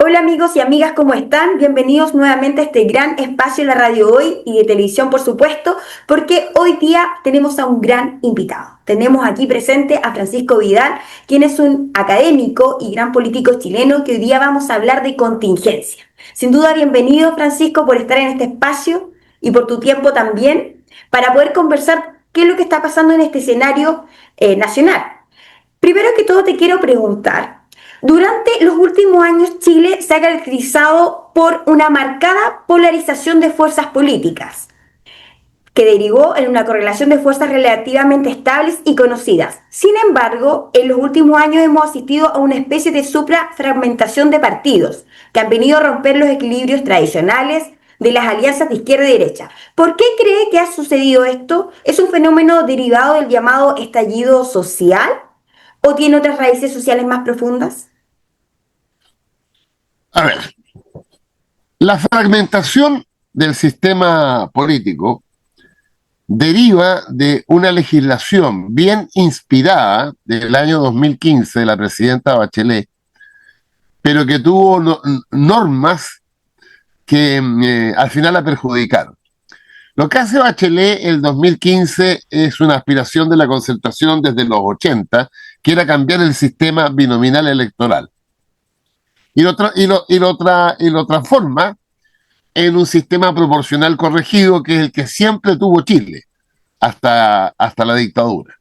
Hola amigos y amigas, ¿cómo están? Bienvenidos nuevamente a este gran espacio de la radio hoy y de televisión, por supuesto, porque hoy día tenemos a un gran invitado. Tenemos aquí presente a Francisco Vidal, quien es un académico y gran político chileno que hoy día vamos a hablar de contingencia. Sin duda, bienvenido Francisco por estar en este espacio y por tu tiempo también para poder conversar qué es lo que está pasando en este escenario nacional. Primero que todo te quiero preguntar, durante los últimos años Chile se ha caracterizado por una marcada polarización de fuerzas políticas, que derivó en una correlación de fuerzas relativamente estables y conocidas. Sin embargo, en los últimos años hemos asistido a una especie de suprafragmentación de partidos, que han venido a romper los equilibrios tradicionales de las alianzas de izquierda y derecha. ¿Por qué cree que ha sucedido esto? ¿Es un fenómeno derivado del llamado estallido social o tiene otras raíces sociales más profundas? A ver, la fragmentación del sistema político deriva de una legislación bien inspirada del año 2015 de la presidenta Bachelet, pero que tuvo normas que al final la perjudicaron. Lo que hace Bachelet el 2015 es una aspiración de la concertación desde los 80, que era cambiar el sistema binominal electoral. Y lo transforma en un sistema proporcional corregido que es el que siempre tuvo Chile hasta la dictadura.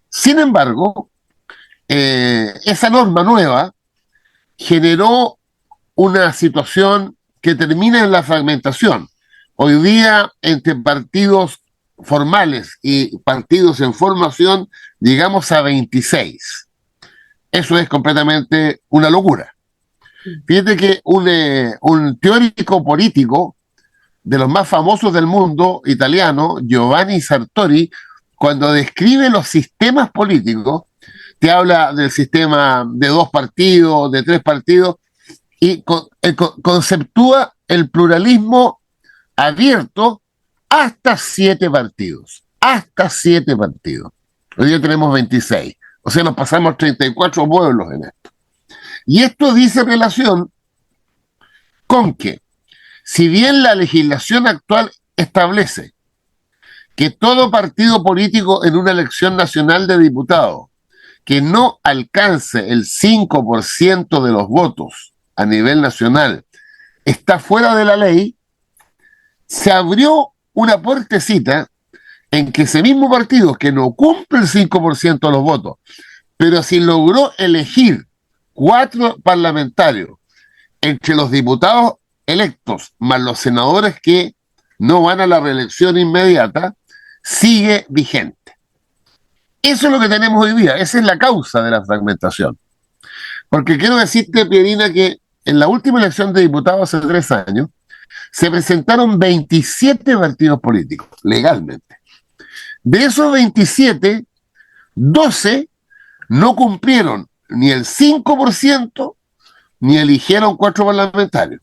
Sin embargo, esa norma nueva generó una situación que termina en la fragmentación. Hoy día, entre partidos formales y partidos en formación, llegamos a 26. Eso es completamente una locura. Fíjate que un teórico político de los más famosos del mundo, italiano, Giovanni Sartori, cuando describe los sistemas políticos, te habla del sistema de dos partidos, de tres partidos, y conceptúa el pluralismo abierto hasta siete partidos. Hasta siete partidos. Hoy día tenemos 26. O sea, nos pasamos 34 pueblos en esto. Y esto dice relación con que, si bien la legislación actual establece que todo partido político en una elección nacional de diputados que no alcance el 5% de los votos a nivel nacional está fuera de la ley, se abrió una puertecita en que ese mismo partido que no cumple el 5% de los votos, pero si logró elegir cuatro parlamentarios entre los diputados electos más los senadores que no van a la reelección inmediata, sigue vigente. Eso es lo que tenemos hoy día, esa es la causa de la fragmentación. Porque quiero decirte, Pierina, que en la última elección de diputados hace 3 años, se presentaron 27 partidos políticos, legalmente. De esos 27, 12 no cumplieron ni el 5% ni eligieron cuatro parlamentarios.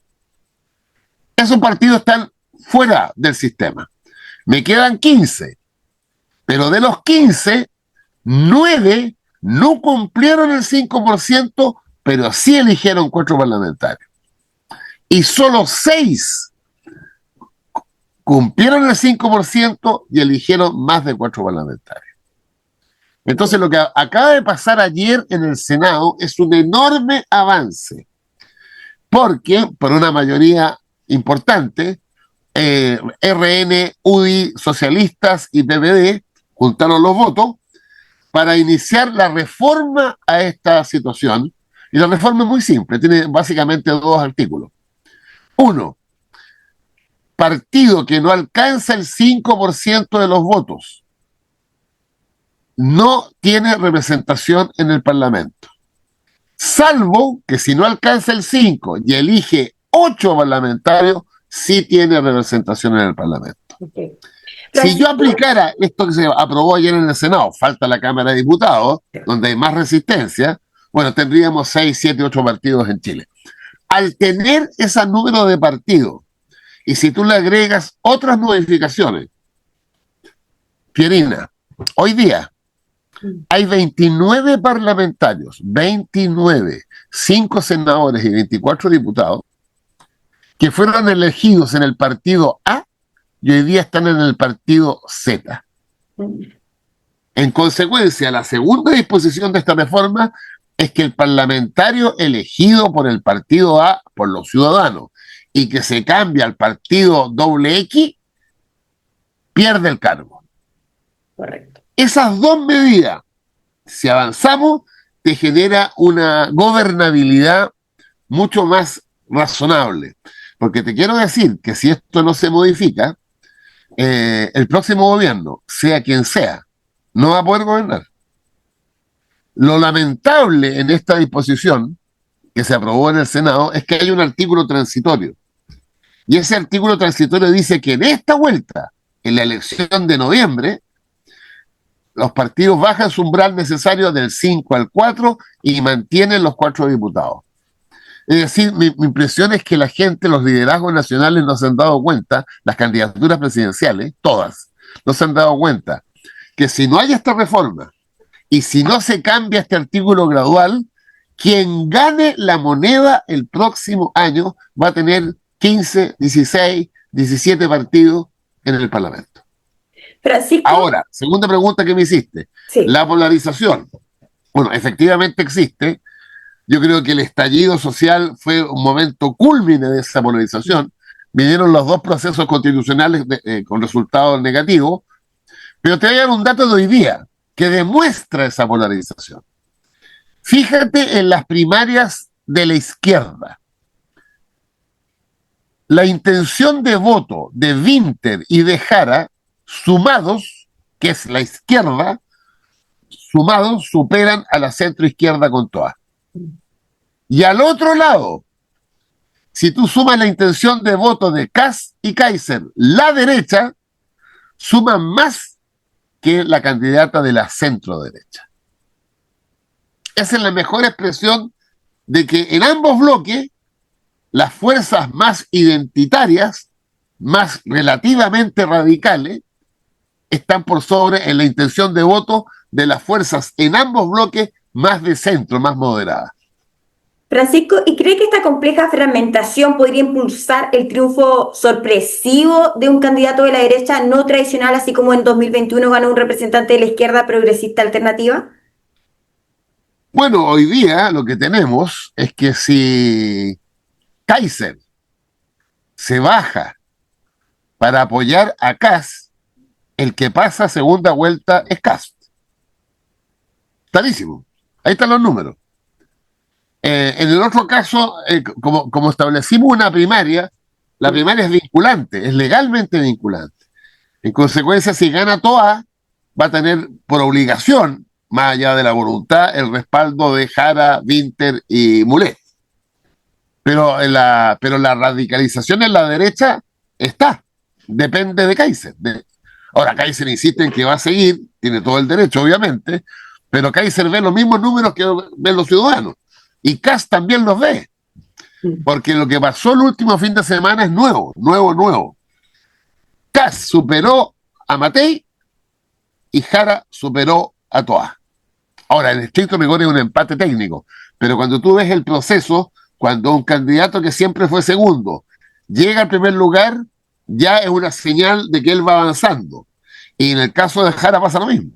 Esos partidos están fuera del sistema. Me quedan 15, pero de los 15, 9 no cumplieron el 5%, pero sí eligieron cuatro parlamentarios. Y solo 6 cumplieron el 5% y eligieron más de cuatro parlamentarios. Entonces, lo que acaba de pasar ayer en el Senado es un enorme avance, porque por una mayoría importante, RN, UDI, socialistas y PPD juntaron los votos para iniciar la reforma a esta situación. Y la reforma es muy simple, tiene básicamente dos artículos. Uno, partido que no alcanza el 5% de los votos no tiene representación en el Parlamento. Salvo que si no alcanza el 5 y elige 8 parlamentarios, sí tiene representación en el Parlamento. Okay. Si yo Francisco, aplicara esto que se aprobó ayer en el Senado, falta la Cámara de Diputados, donde hay más resistencia, bueno, tendríamos 6, 7, 8 partidos en Chile. Al tener ese número de partidos, y si tú le agregas otras modificaciones, Pierina, hoy día Hay 29 parlamentarios, 29, 5 senadores y 24 diputados, que fueron elegidos en el partido A y hoy día están en el partido Z. En consecuencia, la segunda disposición de esta reforma es que el parlamentario elegido por el partido A, por los ciudadanos, y que se cambia al partido X, pierde el cargo. Correcto. Esas dos medidas, si avanzamos, te genera una gobernabilidad mucho más razonable. Porque te quiero decir que si esto no se modifica, el próximo gobierno, sea quien sea, no va a poder gobernar. Lo lamentable en esta disposición que se aprobó en el Senado es que hay un artículo transitorio. Y ese artículo transitorio dice que en esta vuelta, en la elección de noviembre, los partidos bajan su umbral necesario del 5 al 4 y mantienen los 4 diputados. Es decir, mi impresión es que la gente, los liderazgos nacionales no se han dado cuenta, las candidaturas presidenciales, todas, no se han dado cuenta que si no hay esta reforma y si no se cambia este artículo gradual, quien gane la moneda el próximo año va a tener 15, 16, 17 partidos en el Parlamento. Francisco. Ahora, segunda pregunta que me hiciste, sí. La polarización. Bueno, efectivamente existe. Yo creo que el estallido social fue un momento cúlmine de esa polarización. Vinieron los dos procesos constitucionales con resultados negativos, pero te voy a dar un dato de hoy día que demuestra esa polarización. Fíjate en las primarias de la izquierda. La intención de voto de Winter y de Jara, sumados, que es la izquierda, sumados superan a la centroizquierda con todas. Y al otro lado, si tú sumas la intención de voto de Kast y Kaiser, la derecha, suman más que la candidata de la centro derecha. Esa es la mejor expresión de que en ambos bloques las fuerzas más identitarias, más relativamente radicales, están por sobre en la intención de voto de las fuerzas en ambos bloques más de centro, más moderadas. Francisco, ¿y cree que esta compleja fragmentación podría impulsar el triunfo sorpresivo de un candidato de la derecha no tradicional, así como en 2021 ganó un representante de la izquierda progresista alternativa? Bueno, hoy día lo que tenemos es que si Kaiser se baja para apoyar a Kast, el que pasa a segunda vuelta es Kast. Clarísimo. Ahí están los números. En el otro caso, como establecimos una primaria, la primaria es vinculante, es legalmente vinculante. En consecuencia, si gana Toa, va a tener por obligación, más allá de la voluntad, el respaldo de Jara, Winter y Mulet. Pero la radicalización en la derecha está, depende de Kaiser. Ahora, Kaiser insiste en que va a seguir, tiene todo el derecho, obviamente, pero Kaiser ve los mismos números que ven los ciudadanos. Y Kast también los ve, porque lo que pasó el último fin de semana es nuevo. Kast superó a Matei y Jara superó a Toa. Ahora, en estricto rigor es un empate técnico, pero cuando tú ves el proceso, cuando un candidato que siempre fue segundo llega al primer lugar, ya es una señal de que él va avanzando. Y en el caso de Jara pasa lo mismo.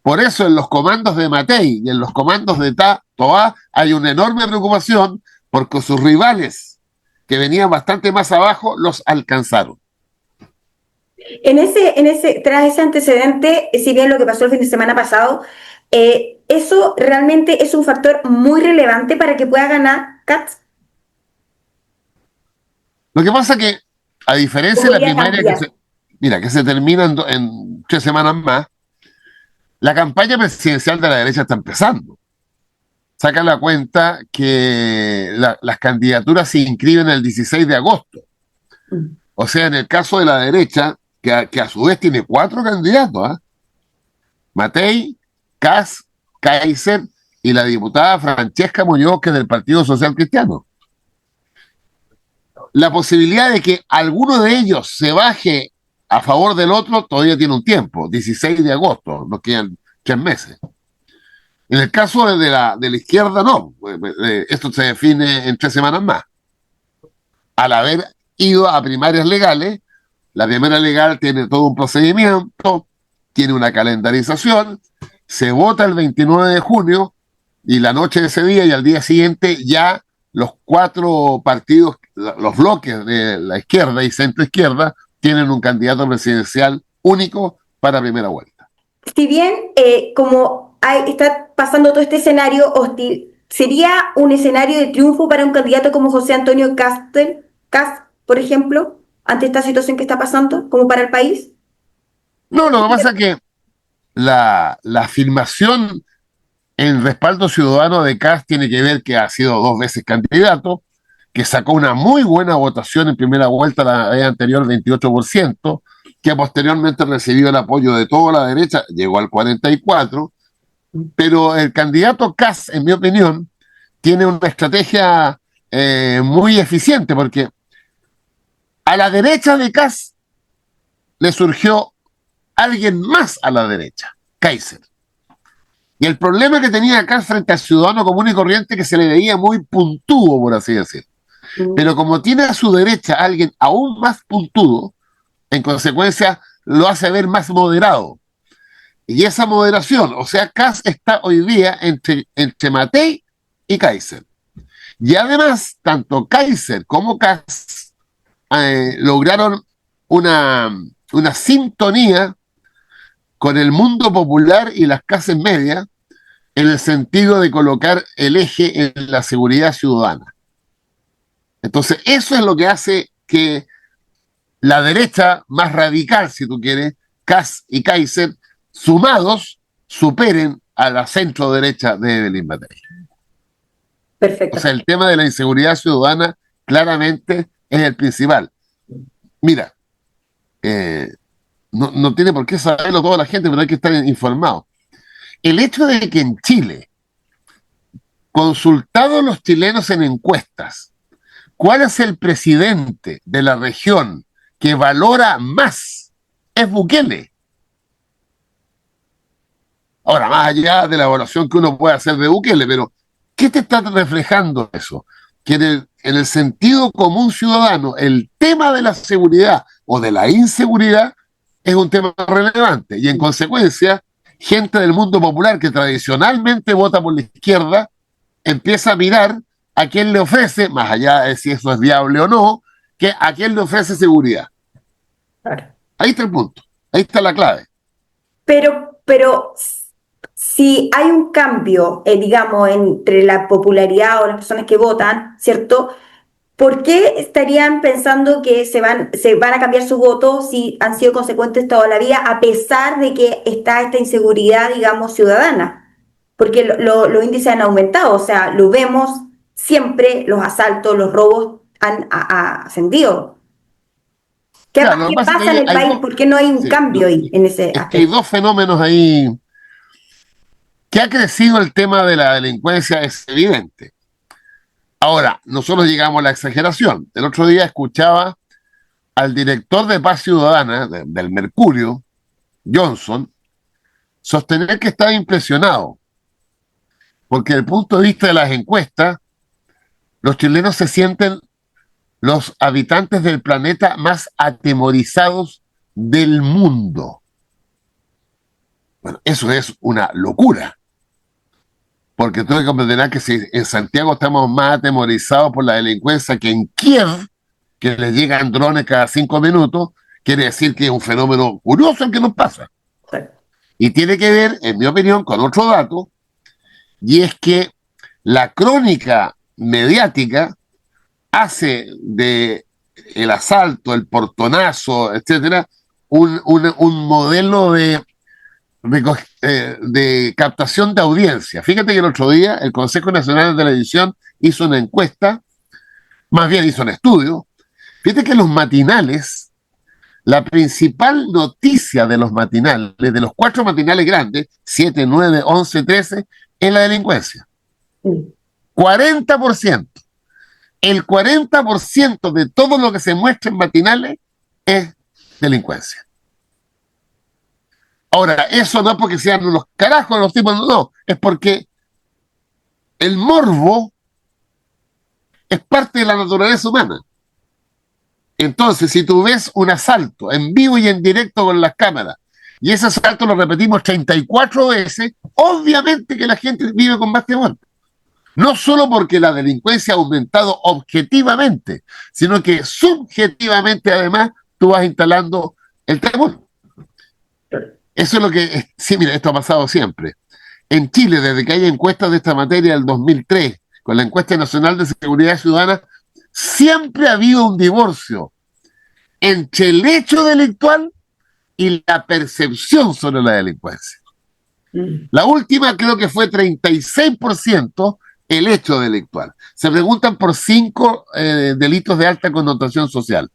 Por eso en los comandos de Matei y en los comandos de Toa hay una enorme preocupación porque sus rivales que venían bastante más abajo los alcanzaron. Tras ese antecedente, si bien lo que pasó el fin de semana pasado, ¿eso realmente es un factor muy relevante para que pueda ganar Kast? Lo que pasa que, a diferencia de la primaria que se termina en 3 semanas más, la campaña presidencial de la derecha está empezando. Saca la cuenta que las candidaturas se inscriben el 16 de agosto. O sea, en el caso de la derecha, que a su vez tiene 4 candidatos, Matei, Kast, Kaiser y la diputada Francesca Muñoz, que es del Partido Social Cristiano. La posibilidad de que alguno de ellos se baje a favor del otro todavía tiene un tiempo, 16 de agosto, nos quedan 3 meses. En el caso de la izquierda, no. Esto se define en 3 semanas más. Al haber ido a primarias legales, la primera legal tiene todo un procedimiento, tiene una calendarización, se vota el 29 de junio y la noche de ese día y al día siguiente ya los 4 partidos, los bloques de la izquierda y centro izquierda, tienen un candidato presidencial único para primera vuelta. Si bien, como está pasando todo este escenario hostil, ¿sería un escenario de triunfo para un candidato como José Antonio Kast, por ejemplo, ante esta situación que está pasando, como para el país? No, lo que pasa es que la afirmación en respaldo ciudadano de Kast tiene que ver que ha sido 2 veces candidato, que sacó una muy buena votación en primera vuelta la vez anterior, 28%, que posteriormente recibió el apoyo de toda la derecha, llegó al 44%, pero el candidato Kast, en mi opinión, tiene una estrategia muy eficiente, porque a la derecha de Kast le surgió alguien más a la derecha, Kaiser. Y el problema que tenía acá frente al ciudadano común y corriente que se le veía muy puntúo, por así decir. Pero como tiene a su derecha a alguien aún más puntudo, en consecuencia lo hace ver más moderado. Y esa moderación, o sea, Kass está hoy día entre Matei y Kaiser. Y además, tanto Kaiser como Kass lograron una sintonía con el mundo popular y las clases medias en el sentido de colocar el eje en la seguridad ciudadana. Entonces, eso es lo que hace que la derecha más radical, si tú quieres, Kass y Kaiser, sumados, superen a la centro derecha de Evelyn Matei. O Perfecto. sea, el tema de la inseguridad ciudadana claramente es el principal. Mira, no tiene por qué saberlo toda la gente, pero hay que estar informado. El hecho de que en Chile, consultados los chilenos en encuestas, ¿cuál es el presidente de la región que valora más? Es Bukele. Ahora, más allá de la evaluación que uno puede hacer de Bukele, pero ¿qué te está reflejando eso? Que en el sentido común ciudadano, el tema de la seguridad o de la inseguridad es un tema relevante y en consecuencia, gente del mundo popular que tradicionalmente vota por la izquierda empieza a mirar a quién le ofrece, más allá de si eso es viable o no, que a quién le ofrece seguridad. Claro. Ahí está el punto, ahí está la clave. Pero si hay un cambio, digamos, entre la popularidad o las personas que votan, ¿cierto? ¿Por qué estarían pensando que se van a cambiar su voto si han sido consecuentes toda la vida, a pesar de que está esta inseguridad, digamos, ciudadana? Porque los índices han aumentado, o sea, lo vemos siempre, los asaltos, los robos han ascendido. Claro, lo que ¿Qué pasa es que pasa en el hay país? dos, ¿Por qué no hay un sí, cambio ahí en ese es que hay aspecto? dos fenómenos ahí. Que ha crecido el tema de la delincuencia es evidente. Ahora, nosotros llegamos a la exageración. El otro día escuchaba al director de Paz Ciudadana del Mercurio, Johnson, sostener que estaba impresionado, porque desde el punto de vista de las encuestas, los chilenos se sienten los habitantes del planeta más atemorizados del mundo. Bueno, eso es una locura, porque tú que comprenderás que si en Santiago estamos más atemorizados por la delincuencia que en Kiev, que les llegan drones cada 5 minutos, quiere decir que es un fenómeno curioso el que nos pasa. Y tiene que ver, en mi opinión, con otro dato, y es que la crónica mediática hace de el asalto, el portonazo, etcétera, un modelo de captación de audiencia. Fíjate que el otro día el Consejo Nacional de Televisión hizo una encuesta, más bien hizo un estudio. Fíjate que los matinales, la principal noticia de los matinales, de los 4 matinales grandes, 7, 9, 11, 13, es la delincuencia. 40%. El 40% de todo lo que se muestra en matinales es delincuencia. Ahora, eso no es porque sean unos carajos los tipos, no, es porque el morbo es parte de la naturaleza humana. Entonces, si tú ves un asalto en vivo y en directo con las cámaras, y ese asalto lo repetimos 34 veces, obviamente que la gente vive con más temor. No solo porque la delincuencia ha aumentado objetivamente, sino que subjetivamente además tú vas instalando el temor. Eso es lo que, sí, mira, esto ha pasado siempre. En Chile, desde que hay encuestas de esta materia del 2003, con la encuesta nacional de seguridad ciudadana, siempre ha habido un divorcio entre el hecho delictual y la percepción sobre la delincuencia. La última creo que fue 36% el hecho delictual. Se preguntan por 5 delitos de alta connotación social.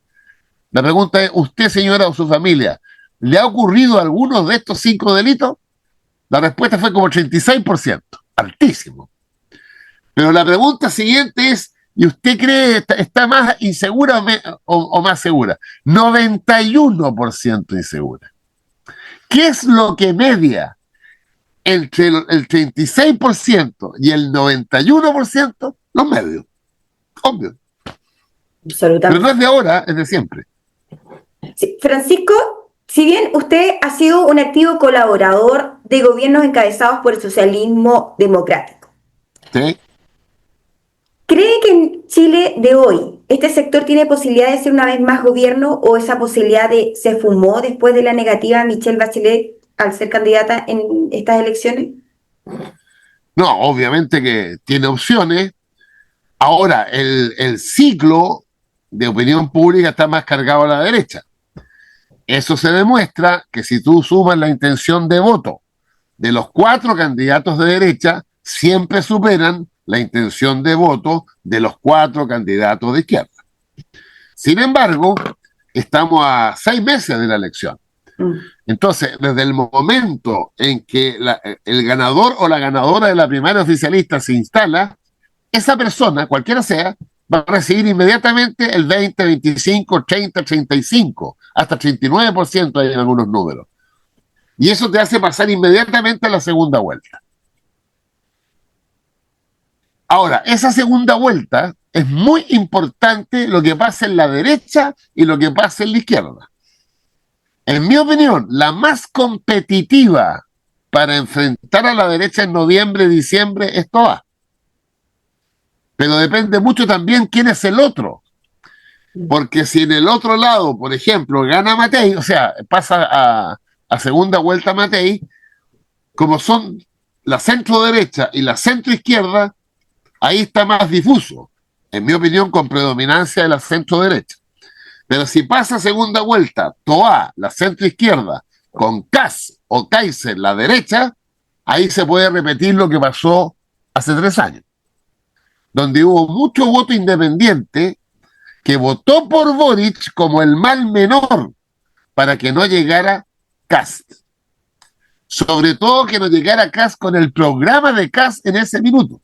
La pregunta es, ¿usted, señora, o su familia, le ha ocurrido alguno de estos 5 delitos? La respuesta fue como 36%, altísimo. Pero la pregunta siguiente es, ¿y usted cree que está más insegura o más segura? 91% insegura. ¿Qué es lo que media entre el 36% y el 91%? Los medios, obvio. Pero no es de ahora, es de siempre. Sí, Francisco, si bien usted ha sido un activo colaborador de gobiernos encabezados por el socialismo democrático, ¿Sí? ¿cree que en Chile de hoy este sector tiene posibilidad de ser una vez más gobierno o esa posibilidad se fumó después de la negativa de Michelle Bachelet al ser candidata en estas elecciones? No, obviamente que tiene opciones. Ahora, el ciclo de opinión pública está más cargado a la derecha. Eso se demuestra que si tú sumas la intención de voto de los 4 candidatos de derecha, siempre superan la intención de voto de los 4 candidatos de izquierda. Sin embargo, estamos a 6 meses de la elección. Entonces, desde el momento en que el ganador o la ganadora de la primaria oficialista se instala, esa persona, cualquiera sea, va a recibir inmediatamente el 20, 25, 30, 35, hasta 39% hay en algunos números. Y eso te hace pasar inmediatamente a la segunda vuelta. Ahora, esa segunda vuelta es muy importante lo que pasa en la derecha y lo que pasa en la izquierda. En mi opinión, la más competitiva para enfrentar a la derecha en noviembre, diciembre, es Toa. Pero depende mucho también quién es el otro. Porque si en el otro lado, por ejemplo, gana Matei, o sea, pasa a segunda vuelta Matei, como son la centro derecha y la centro izquierda, ahí está más difuso, en mi opinión, con predominancia de la centro derecha. Pero si pasa segunda vuelta, Toa, la centro izquierda, con Kass o Kaiser, la derecha, ahí se puede repetir lo que pasó hace 3 años, donde hubo mucho voto independiente que votó por Boric como el mal menor para que no llegara Kast. Sobre todo que no llegara Kast con el programa de Kast en ese minuto,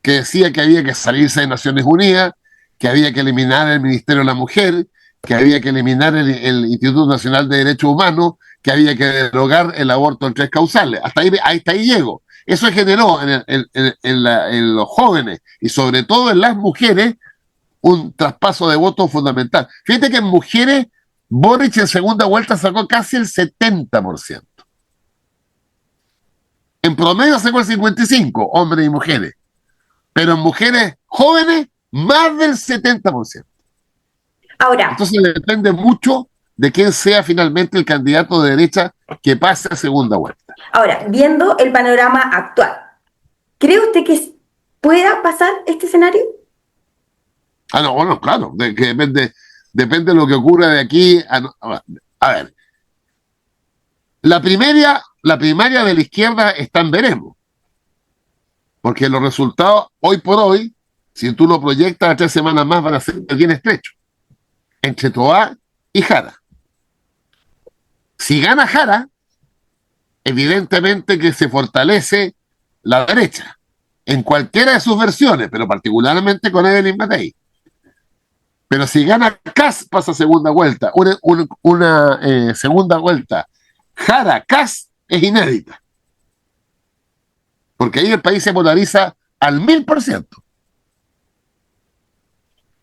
que decía que había que salirse de Naciones Unidas, que había que eliminar el Ministerio de la Mujer, que había que eliminar el Instituto Nacional de Derechos Humanos, que había que derogar el aborto en 3 causales. Hasta ahí llego. Eso generó en los jóvenes y sobre todo en las mujeres un traspaso de votos fundamental. Fíjate que en mujeres, Boric en segunda vuelta sacó casi el 70%. En promedio sacó el 55%, hombres y mujeres. Pero en mujeres jóvenes, más del 70%. Ahora, entonces depende mucho de quién sea finalmente el candidato de derecha que pase a segunda vuelta. Ahora, viendo el panorama actual, ¿cree usted que pueda pasar este escenario? No, bueno, claro, que depende de lo que ocurra de aquí a ver. La primaria de la izquierda está en veremos. Porque los resultados, hoy por hoy, si tú lo proyectas a 3 semanas más, van a ser bien estrechos. Entre Toá y Jara. Si gana Jara, evidentemente que se fortalece la derecha, en cualquiera de sus versiones, pero particularmente con Evelyn Matei. Pero si gana Kass, pasa segunda vuelta. Una segunda vuelta Jara Kast es inédita, porque ahí el país se polariza al 1000%.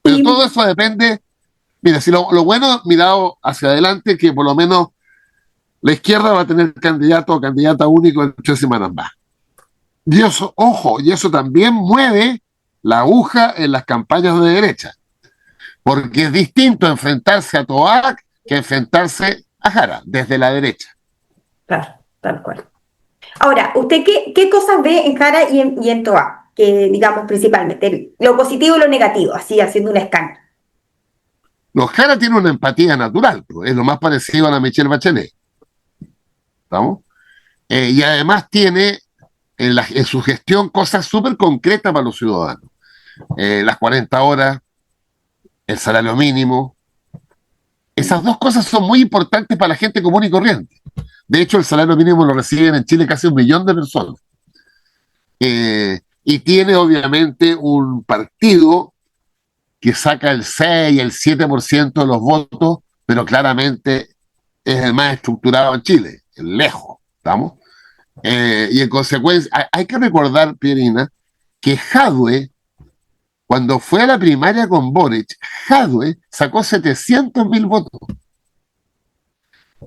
Pero Y, todo eso depende. Mira, si lo bueno mirado hacia adelante, que por lo menos la izquierda va a tener candidato o candidata único en 3 semanas más. Y eso, ojo, y eso también mueve la aguja en las campañas de derecha, porque es distinto enfrentarse a Toac que enfrentarse a Jara desde la derecha. claro, tal cual. Ahora, ¿usted qué cosas ve en Jara y en Toa? Que digamos principalmente, lo positivo y lo negativo, así haciendo una escala. Los Jara tienen una empatía natural, pues, es lo más parecido a la Michelle Bachelet. ¿Estamos? Y además tiene en su gestión cosas súper concretas para los ciudadanos. Las 40 horas, el salario mínimo. Esas dos cosas son muy importantes para la gente común y corriente. De hecho, el salario mínimo lo reciben en Chile casi 1 millón de personas. Y tiene obviamente un partido que saca el 6, el 7% de los votos, pero claramente es el más estructurado en Chile, lejos, ¿estamos? Y en consecuencia, hay que recordar, Pierina, que Jadwe, cuando fue a la primaria con Boric, Jadwe sacó 700.000 votos.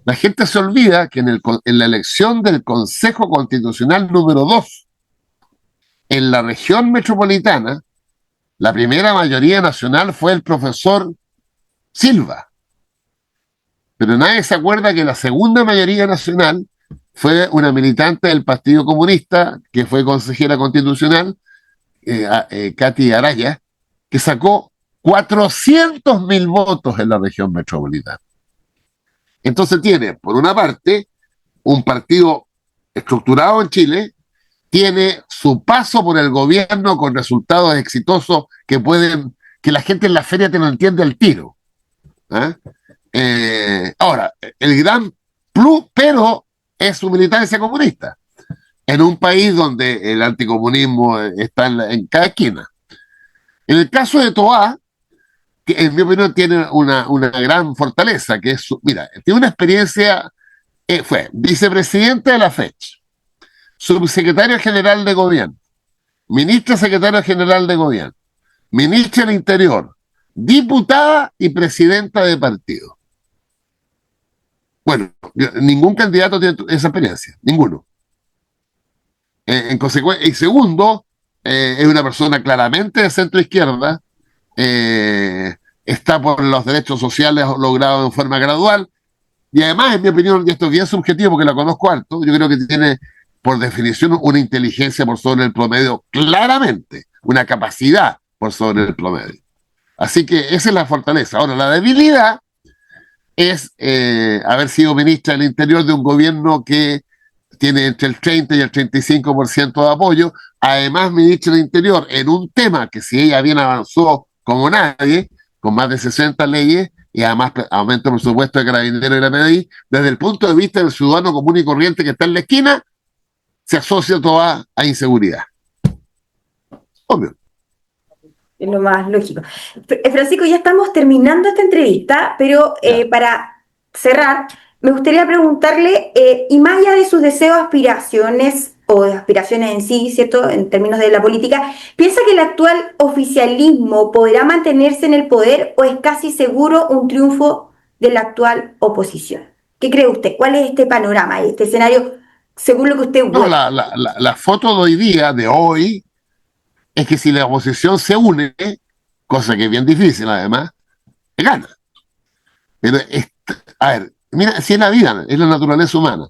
La gente se olvida que en la elección del Consejo Constitucional número 2, en la región metropolitana, la primera mayoría nacional fue el profesor Silva. Pero nadie se acuerda que la segunda mayoría nacional fue una militante del Partido Comunista, que fue consejera constitucional, Katy Araya, que sacó 400.000 votos en la región metropolitana. Entonces tiene, por una parte, un partido estructurado en Chile, tiene su paso por el gobierno con resultados exitosos que la gente en la feria te lo entiende al tiro. ¿Eh? Ahora, el gran plus, pero es su militancia comunista, en un país donde el anticomunismo está en cada esquina. En el caso de Toá, que en mi opinión tiene una gran fortaleza, que es, mira, tiene una experiencia, fue vicepresidente de la FECH, subsecretario general de gobierno, ministra secretaria general de gobierno, ministra del Interior, diputada y presidenta de partido. Bueno, ningún candidato tiene esa experiencia, ninguno. En consecuencia, y segundo, es una persona claramente de centro izquierda, está por los derechos sociales logrados de forma gradual, y además, en mi opinión, y esto es bien subjetivo porque la conozco harto, yo creo que tiene, por definición, una inteligencia por sobre el promedio, claramente, una capacidad por sobre el promedio. Así que esa es la fortaleza. Ahora, la debilidad es haber sido ministra del Interior de un gobierno que tiene entre el 30 y el 35% de apoyo, además ministra del Interior en un tema que si ella bien avanzó como nadie, con más de 60 leyes, y además aumento el presupuesto de Carabineros y la PDI, desde el punto de vista del ciudadano común y corriente que está en la esquina, se asocia todo a inseguridad. Obvio. Es lo más lógico. Francisco, ya estamos terminando esta entrevista, pero Ya. para cerrar, me gustaría preguntarle, y más allá de sus deseos, aspiraciones o de aspiraciones en sí, ¿cierto? En términos de la política, ¿piensa que el actual oficialismo podrá mantenerse en el poder o es casi seguro un triunfo de la actual oposición? ¿Qué cree usted? ¿Cuál es este panorama, este escenario, según lo que usted No, ve? la foto de hoy día, de hoy, es que si la oposición se une, cosa que es bien difícil además, gana. Pero, a ver, mira, si es la vida, es la naturaleza humana.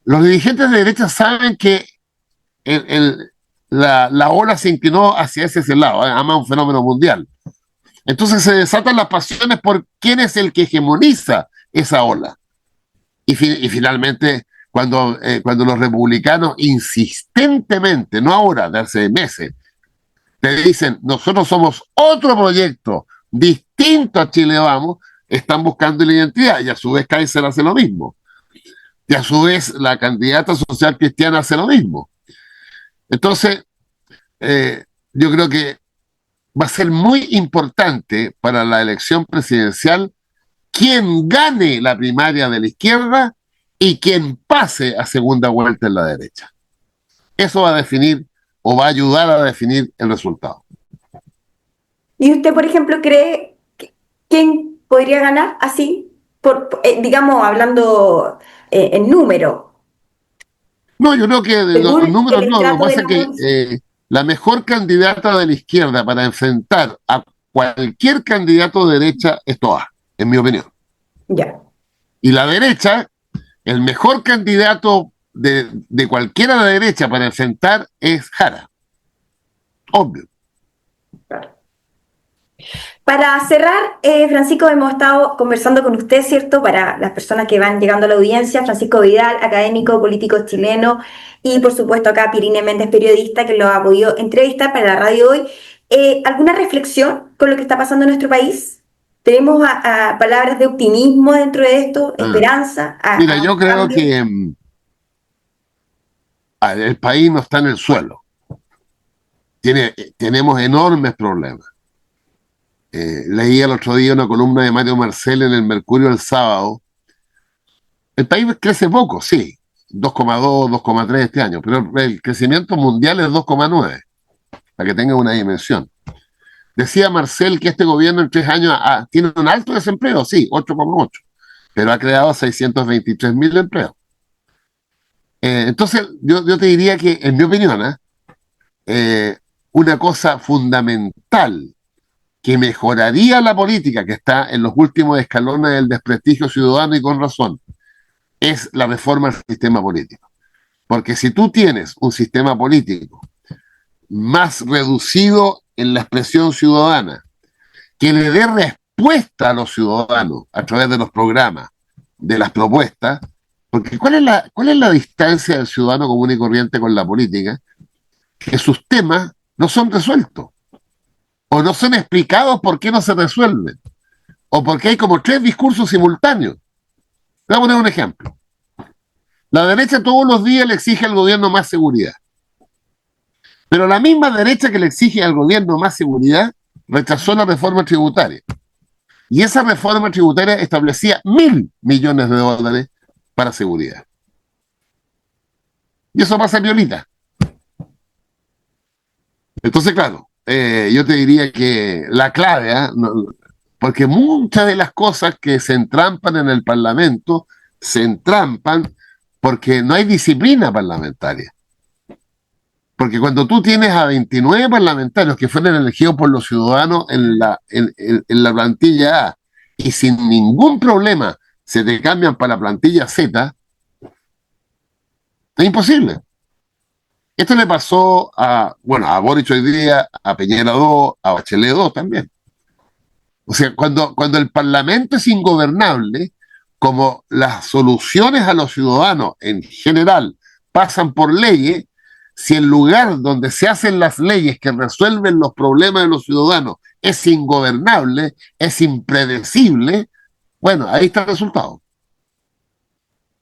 Los dirigentes de derecha saben que el, el, la ola se inclinó hacia ese lado, además un fenómeno mundial. Entonces se desatan las pasiones por quién es el que hegemoniza esa ola. Y finalmente, cuando los republicanos insistentemente, no ahora, de hace meses, te dicen, nosotros somos otro proyecto distinto a Chile Vamos, están buscando la identidad y a su vez Kaiser hace lo mismo. Y a su vez la candidata social cristiana hace lo mismo. Entonces, yo creo que va a ser muy importante para la elección presidencial quien gane la primaria de la izquierda y quien pase a segunda vuelta en la derecha. Eso va a definir o va a ayudar a definir el resultado. ¿Y usted, por ejemplo, cree quién podría ganar así? Digamos, hablando en número, No, yo creo que los según el números no. Lo que estrato de pasa la es que población. la mejor candidata de la izquierda para enfrentar a cualquier candidato de derecha es Toa, en mi opinión. Ya, Y la derecha, el mejor candidato de cualquiera de derecha para enfrentar es Jara, obvio. claro. Para cerrar, Francisco, hemos estado conversando con usted, ¿cierto? Para las personas que van llegando a la audiencia, Francisco Vidal, académico, político chileno, y por supuesto acá Pirine Méndez, periodista, que lo ha podido entrevistar para la radio hoy. ¿Alguna reflexión con lo que está pasando en nuestro país? ¿Tenemos a palabras de optimismo dentro de esto, Ah, esperanza, mira, a yo un creo cambio? que el país no está en el suelo. Tenemos enormes problemas. Leí el otro día una columna de Mario Marcel en el Mercurio el sábado. El país crece poco, sí, 2,2, 2,3 este año, pero el crecimiento mundial es 2,9, para que tenga una dimensión. Decía Marcel que este gobierno en 3 años tiene un alto desempleo, sí, 8,8, pero ha creado 623.000 empleos. Entonces, yo te diría que, en mi opinión, eh, una cosa fundamental que mejoraría la política, que está en los últimos escalones del desprestigio ciudadano y con razón, es la reforma del sistema político. Porque si tú tienes un sistema político más reducido en la expresión ciudadana, que le dé respuesta a los ciudadanos a través de los programas, de las propuestas, porque ¿cuál es la distancia del ciudadano común y corriente con la política? Que sus temas no son resueltos, o no son explicados por qué no se resuelven, o porque hay como 3 discursos simultáneos. Voy a poner un ejemplo. La derecha todos los días le exige al gobierno más seguridad. Pero la misma derecha que le exige al gobierno más seguridad rechazó la reforma tributaria. Y esa reforma tributaria establecía 1.000 millones de dólares para seguridad. Y eso pasa en violita. Entonces, claro, yo te diría que la clave, no, porque muchas de las cosas que se entrampan en el Parlamento se entrampan porque no hay disciplina parlamentaria. Porque cuando tú tienes a 29 parlamentarios que fueron elegidos por los ciudadanos en la plantilla A y sin ningún problema se te cambian para la plantilla Z, es imposible. Esto le pasó a Boric hoy día, a Peñera 2, a Bachelet 2 también. O sea, cuando el Parlamento es ingobernable, como las soluciones a los ciudadanos en general pasan por leyes, si el lugar donde se hacen las leyes que resuelven los problemas de los ciudadanos es ingobernable, es impredecible, bueno, ahí está el resultado.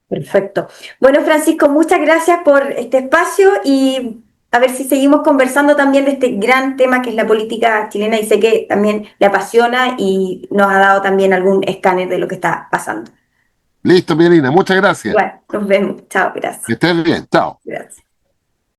Perfecto. Bueno, Francisco, muchas gracias por este espacio y a ver si seguimos conversando también de este gran tema que es la política chilena y sé que también le apasiona y nos ha dado también algún escáner de lo que está pasando. Listo, Pierina, muchas gracias. Bueno, nos vemos. Chao, Que gracias. estés bien, chao. Gracias.